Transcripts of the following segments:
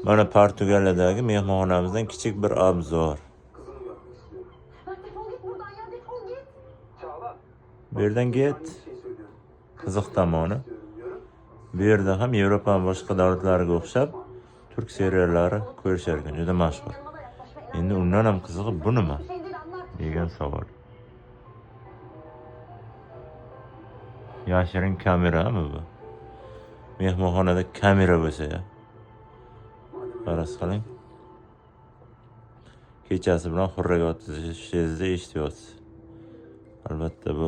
Mana Portugaliyadagi mehmonxonamizdan kichik bir obzor. Bu yerdan git. Qiziq tomoni. Bu yerda ham Yevropa boshqa davlatlariga o'xshab turk seriallari ko'rishar ekan, juda mashhur. Endi undan ham qizig'i bu nima degan savol. Yashirin kamerami bu? Mehmonxonada kamera bo'lsa ya. Faraz qiling. Kechasi bilan xurraga o'tkazishingizni eshityapsiz. Albatta bu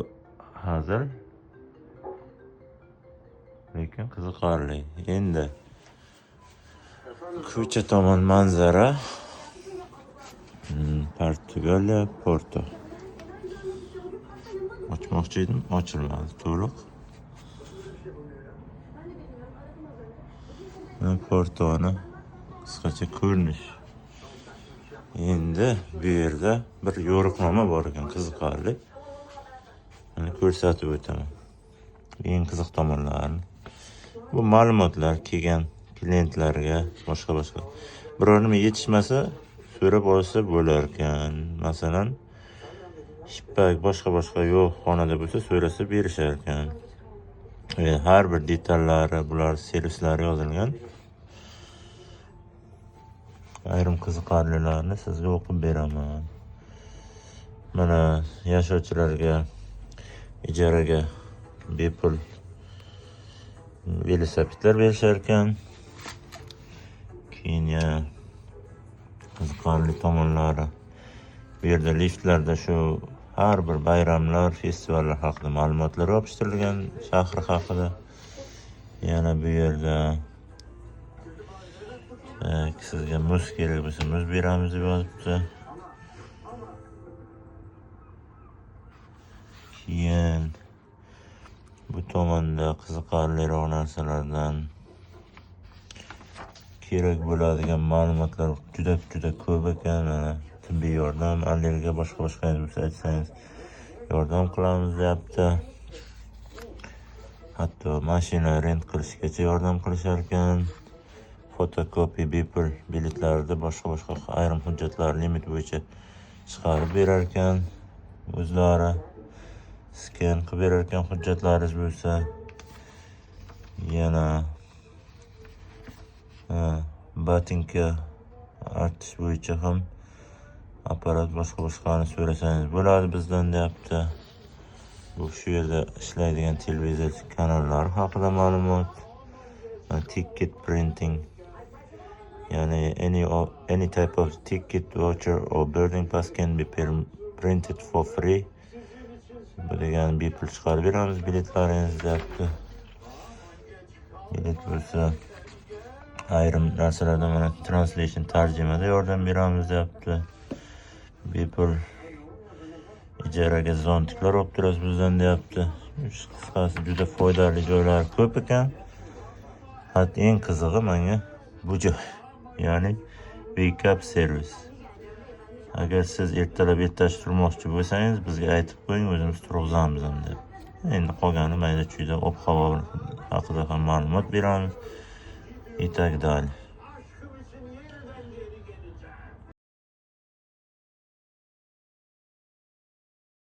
hazil. Lekin qiziqarli. Endi ko'cha tomon manzara. Portugaliya, Porto. Ochmoqchi edim, ochilmadi to'liq. Portoni qisqacha ko'rinish. Endi bu yerda bir yo'riqnoma bor ekan, qiziqarli. Mana ko'rsatib o'taman. Eng qiziq tomonlarini. Bu ma'lumotlar kelgan klientlarga boshqa. Biror nima yetishmasa so'rab olsa bo'lar ekan. Masalan, shippak boshqa yo'q xonada bo'lsa so'rasa berishar ekan. Har bir detallari, bular servislari yozilgan. Ayrim qiziqarlilarni sizga o'qib beraman. Mana yashovchilarga ijaraga bepul velosipedlar berishar ekan. Keyin qiziqarli tomonlari. Bu yerda liftlarda shu har bir bayramlar, festivallar haqida ma'lumotlar yopishtirilgan, shahri haqida. Yana bu yerda sizga muz kerak bo'lsa muz beramiz deb yozibdi. Keyin bu tomonda qiziqarliroq narsalardan kerak bo'ladigan ma'lumotlar juda ko'p ekan. Tibbiy yordam, allergiya boshqa bo'lsa aytsangiz yordam qilamiz deyapti. Hatto mashina rent qilishgacha yordam qilishar ekan. Fotokopi bepul biletlarida boshqa ayrim hujjatlar limit bo'yicha chiqarib berar ekan. O'zlari sken qilib berar ekan hujjatlaringiz bo'lsa. Yana botinka artish bo'yicha ham apparat boshqani so'rasangiz bo'ladi bizdan deyapti. Bu shu yerda ishlaydigan televizor kanallari haqida ma'lumot. Ticket printing. Yani any type of ticket, voucher or boarding pass can be printed for free. Bu degani bepul chiqarib beramiz biletlaringizni deyapti. Bilet bo'lsa ayrim narsalarda mana translation tarjimada yordam beramiz deyapti. Bepul ijaraga zontiklar olib turasiz bizdan deyapti. Qisqasi juda foydali joylari ko'p ekan. Hatto eng qizig'i menga bu joy. Ya'ni wake up servis. Agar siz ertalab ertash turmoqchi bo'lsangiz, bizga aytib qo'ying, o'zimiz turg'izamiz ham deb. Endi qolgani mayda-chuyda ob-havo haqida ham ma'lumot beramiz. И так далее.